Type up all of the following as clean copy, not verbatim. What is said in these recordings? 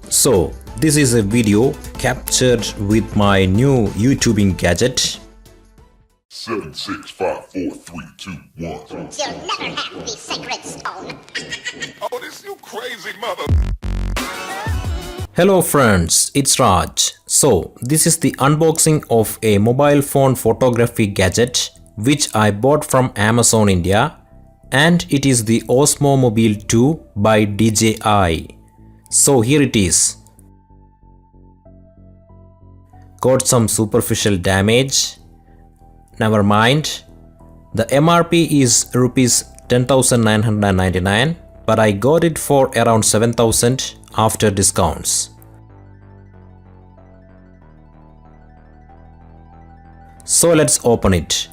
So, this is a video captured with my new YouTubing gadget. 7, 6, 5, 4, 3, 2, 1. You'll never have the sacred stone. Oh, this you crazy mother. Hello friends, it's Raj. So, this is the unboxing of a mobile phone photography gadget which I bought from Amazon India, and it is the Osmo Mobile 2 by DJI. So here it is. Got some superficial damage. Never mind. The MRP is rupees 10,999, but I got it for around 7,000 after discounts. So let's open it.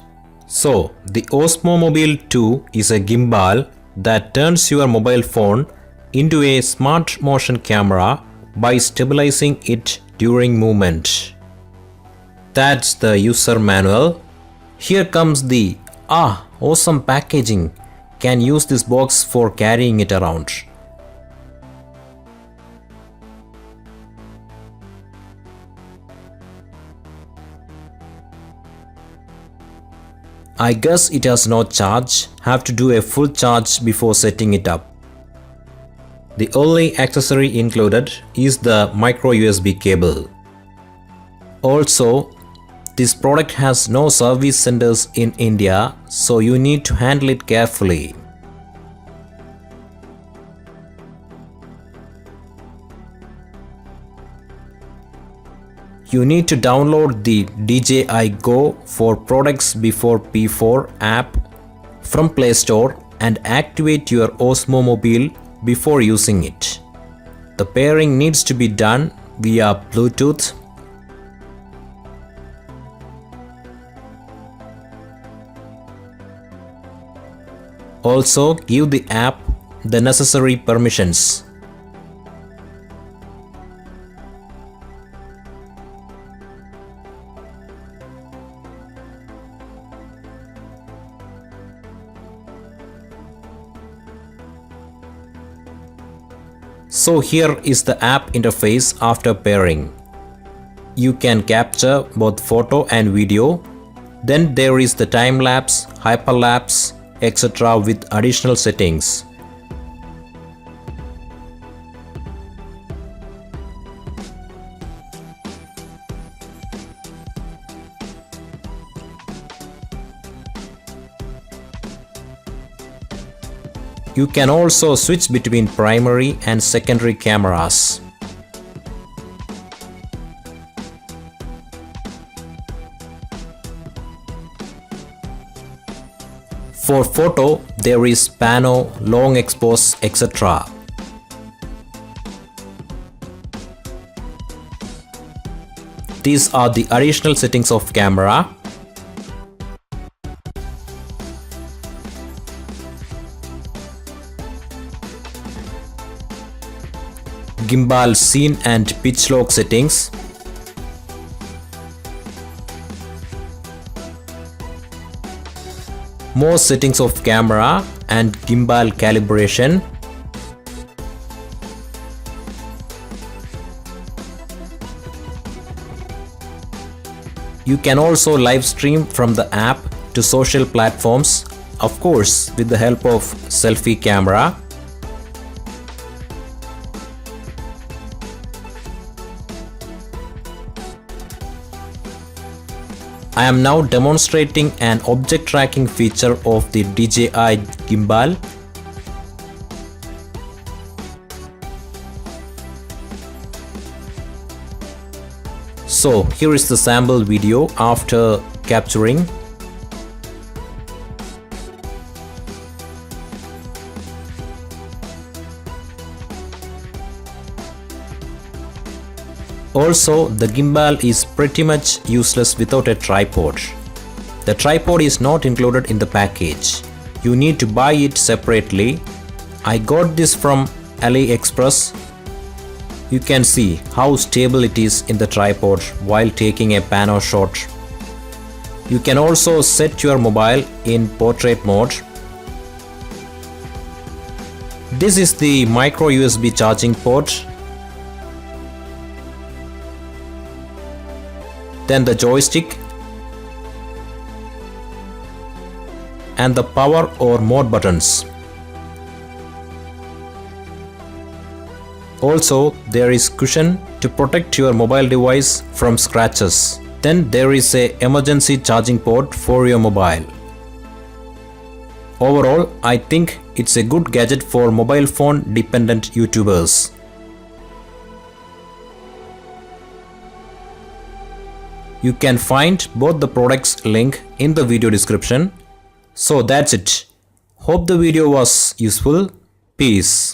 So the Osmo Mobile 2 is a gimbal that turns your mobile phone into a smart motion camera by stabilizing it during movement. That's the user manual. Here comes the awesome packaging. Can use this box for carrying it around. I guess it has no charge. Have to do a full charge before setting it up. The only accessory included is the micro USB cable. Also, this product has no service centers in India, so you need to handle it carefully. You need to download the DJI Go for Products Before P4 app from Play Store and activate your Osmo Mobile before using it. The pairing needs to be done via Bluetooth. Also, give the app the necessary permissions. So here is the app interface after pairing. You can capture both photo and video. Then there is the time-lapse, hyperlapse, etc. with additional settings. You can also switch between primary and secondary cameras. For photo, there is pano, long expose, etc. These are the additional settings of camera. Gimbal scene and pitch lock settings. More settings of camera and gimbal calibration. You can also live stream from the app to social platforms, of course with the help of selfie camera. I am now demonstrating an object tracking feature of the DJI gimbal. So here is the sample video after capturing. Also, the gimbal is pretty much useless without a tripod. The tripod is not included in the package. You need to buy it separately. I got this from AliExpress. You can see how stable it is in the tripod while taking a pano shot. You can also set your mobile in portrait mode. This is the micro USB charging port. then the joystick, and the power or mode buttons. Also, there is cushion to protect your mobile device from scratches. Then there is a emergency charging port for your mobile. Overall, I think it's a good gadget for mobile phone dependent YouTubers. You can find both the products link in the video description. So that's it. Hope the video was useful. Peace.